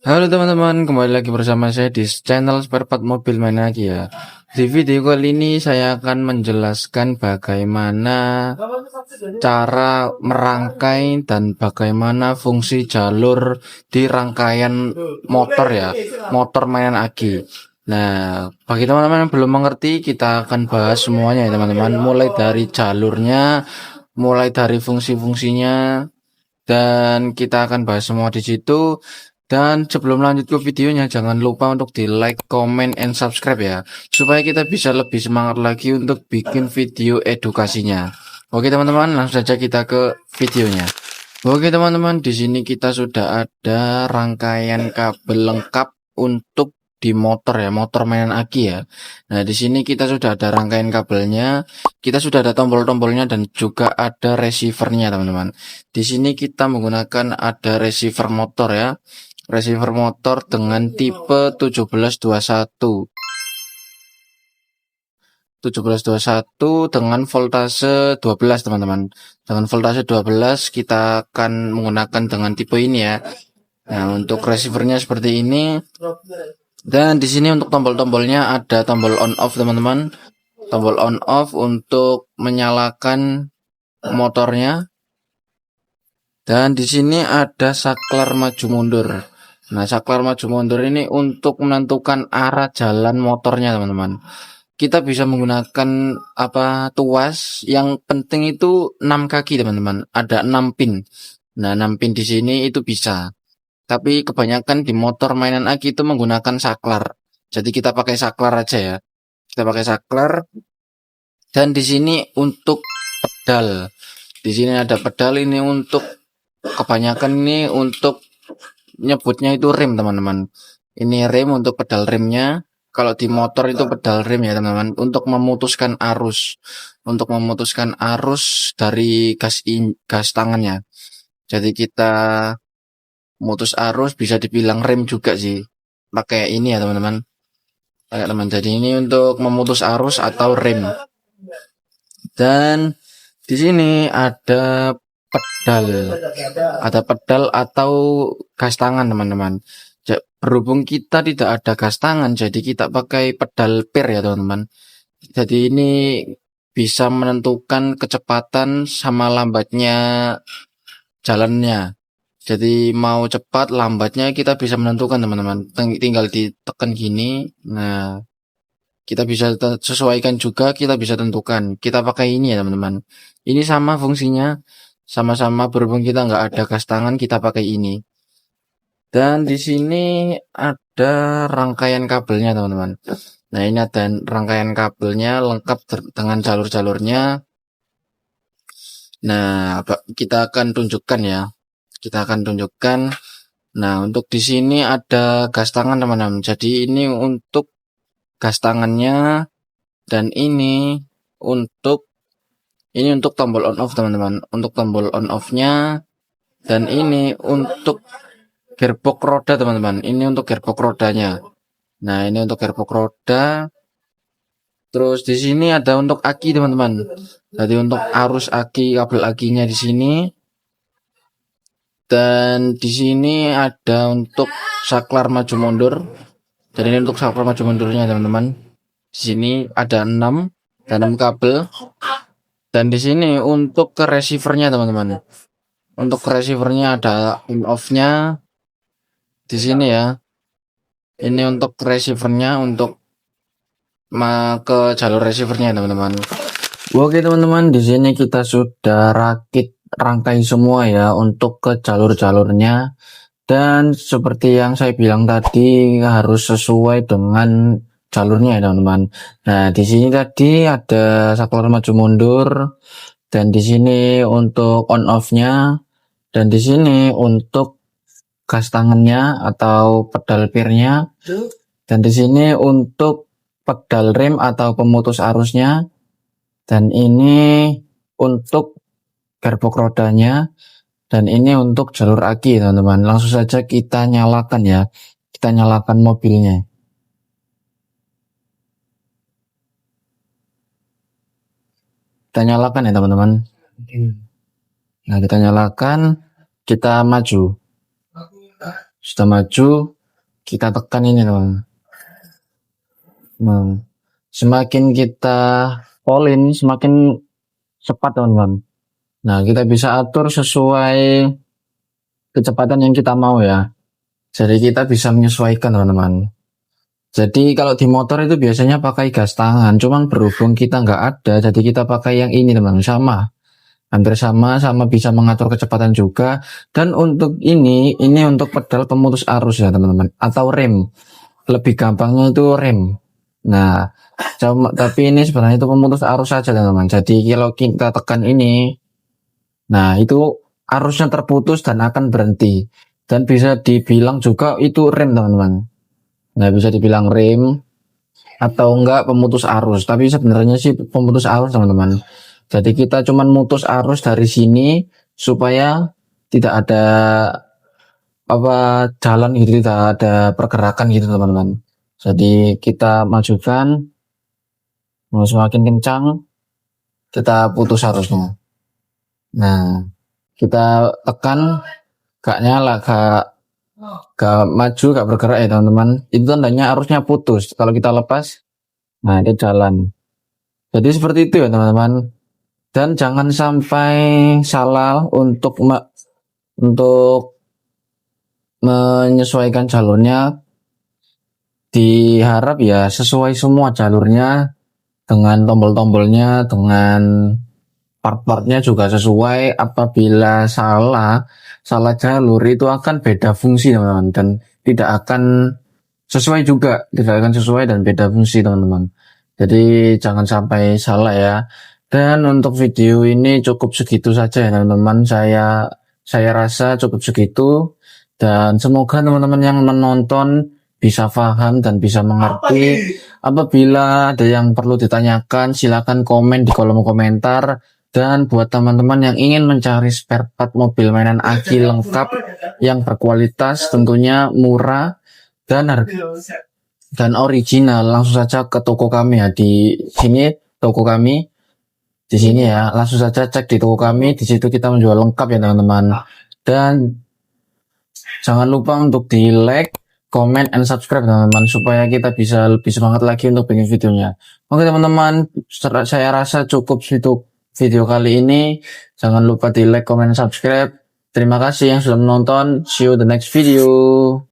Halo teman-teman, kembali lagi bersama saya di channel spare part mobil lagi ya. Di video kali ini saya akan menjelaskan bagaimana cara merangkai dan bagaimana fungsi jalur di rangkaian motor ya, motor mainan aki. Nah, bagi teman-teman yang belum mengerti, kita akan bahas semuanya ya teman-teman, mulai dari jalurnya, mulai dari fungsi-fungsinya, dan kita akan bahas semua di situ. Dan sebelum lanjut ke videonya, jangan lupa untuk di like, comment, and subscribe ya, supaya kita bisa lebih semangat lagi untuk bikin video edukasinya. Oke teman-teman, langsung saja kita ke videonya. Oke teman-teman, di sini kita sudah ada rangkaian kabel lengkap untuk di motor ya, motor mainan aki ya. Nah, di sini kita sudah ada rangkaian kabelnya, kita sudah ada tombol-tombolnya dan juga ada receivernya teman-teman. Di sini kita menggunakan ada receiver motor ya. Receiver motor dengan tipe 1721. 1721 dengan voltase 12 teman-teman. Dengan voltase 12 kita akan menggunakan dengan tipe ini ya. Nah, untuk receivernya seperti ini. Dan di sini untuk tombol-tombolnya ada tombol on off teman-teman. Tombol on off untuk menyalakan motornya. Dan di sini ada saklar maju mundur. Nah, saklar maju mundur ini untuk menentukan arah jalan motornya teman-teman. Kita bisa menggunakan tuas, yang penting itu 6 kaki teman-teman, ada 6 pin. Nah, 6 pin di sini itu bisa. Tapi kebanyakan di motor mainan aki itu menggunakan saklar. Jadi kita pakai saklar aja ya. Kita pakai saklar. Dan di sini untuk pedal. Di sini ada pedal, ini untuk kebanyakan ini untuk nyebutnya itu rem teman-teman. Ini rem untuk pedal remnya. Kalau di motor itu pedal rem ya teman-teman, untuk memutuskan arus, dari gas tangannya. Jadi kita mutus arus, bisa dibilang rem juga sih, pakai ini ya teman-teman. Jadi ini untuk memutus arus atau rem. Dan di sini ada pedal atau gas tangan teman-teman. Berhubung kita tidak ada gas tangan, jadi kita pakai pedal per ya teman-teman. Jadi ini bisa menentukan kecepatan sama lambatnya jalannya. Jadi mau cepat lambatnya kita bisa menentukan teman-teman. Tinggal ditekan gini. Nah, kita bisa sesuaikan juga, kita bisa tentukan. Kita pakai ini ya teman-teman. Ini sama fungsinya, sama-sama berhubung kita nggak ada gas tangan, kita pakai ini. Dan di sini ada rangkaian kabelnya teman-teman. Nah, ini ada rangkaian kabelnya lengkap dengan jalur-jalurnya. Nah, kita akan tunjukkan ya. Nah, untuk di sini ada gas tangan teman-teman. Jadi ini untuk gas tangannya, dan ini untuk tombol on off teman-teman. Untuk tombol on off-nya, dan ini untuk gearbox roda teman-teman. Ini untuk gearbox rodanya. Nah, ini untuk gearbox roda. Terus di sini ada untuk aki teman-teman. Jadi untuk arus aki, kabel akinya di sini. Dan di sini ada untuk saklar maju mundur. Jadi ini untuk saklar maju mundurnya teman-teman. Di sini ada 6 kabel. Dan di sini untuk ke receivernya teman-teman. Untuk receivernya ada on off-nya di sini ya. Ini untuk receivernya, untuk ke jalur receivernya teman-teman. Oke teman-teman, di sini kita sudah rangkai semua ya untuk ke jalur-jalurnya. Dan seperti yang saya bilang tadi, harus sesuai dengan jalurnya ya teman-teman. Nah, di sini tadi ada saklar maju mundur, dan di sini untuk on off-nya, dan di sini untuk gas tangannya atau pedal pirnya, dan di sini untuk pedal rem atau pemutus arusnya, dan ini untuk gearbox rodanya, dan ini untuk jalur aki teman-teman. Langsung saja kita nyalakan ya. Kita nyalakan mobilnya. Kita nyalakan ya teman-teman. Nah, kita nyalakan, kita maju. Sudah maju, kita tekan ini teman. Nah, semakin kita polin, semakin cepat teman-teman. Nah, kita bisa atur sesuai kecepatan yang kita mau ya. Jadi kita bisa menyesuaikan teman-teman. Jadi kalau di motor itu biasanya pakai gas tangan, cuman berhubung kita nggak ada, jadi kita pakai yang ini teman-teman, sama. Hampir sama bisa mengatur kecepatan juga. Dan untuk ini untuk pedal pemutus arus ya teman-teman, atau rem. Lebih gampangnya itu rem. Nah, tapi ini sebenarnya itu pemutus arus saja teman-teman. Jadi kalau kita tekan ini, nah itu arusnya terputus dan akan berhenti. Dan bisa dibilang juga itu rem teman-teman. Nah, bisa dibilang rem atau enggak pemutus arus. Tapi sebenarnya sih pemutus arus teman-teman. Jadi kita cuman mutus arus dari sini supaya tidak ada jalan gitu, tidak ada pergerakan gitu teman-teman. Jadi kita majukan, semakin kencang kita putus arusnya. Nah, kita tekan, gak nyala, gak maju, gak bergerak ya teman-teman. Itu tandanya arusnya putus. Kalau kita lepas, nah dia jalan. Jadi seperti itu ya teman-teman. Dan jangan sampai salah untuk menyesuaikan jalurnya. Diharap ya sesuai semua jalurnya, dengan tombol-tombolnya, dengan part-partnya juga sesuai. Apabila salah jalur itu akan beda fungsi teman-teman, dan tidak akan sesuai juga, tidak akan sesuai dan beda fungsi teman-teman. Jadi jangan sampai salah ya. Dan untuk video ini cukup segitu saja ya teman-teman. Saya rasa cukup segitu, dan semoga teman-teman yang menonton bisa paham dan bisa mengerti. Apabila ada yang perlu ditanyakan, silakan komen di kolom komentar. Dan buat teman-teman yang ingin mencari spare part mobil mainan Aki lengkap yang berkualitas, tentunya murah dan original, langsung saja ke toko kami ya. Di sini toko kami, di sini ya, langsung saja cek di toko kami. Di situ kita menjual lengkap ya teman-teman. Dan jangan lupa untuk di like, comment, and subscribe teman-teman, supaya kita bisa lebih semangat lagi untuk bikin videonya. Oke teman-teman, saya rasa cukup video kali ini. Jangan lupa di like, comment, subscribe. Terima kasih yang sudah menonton. See you the next video.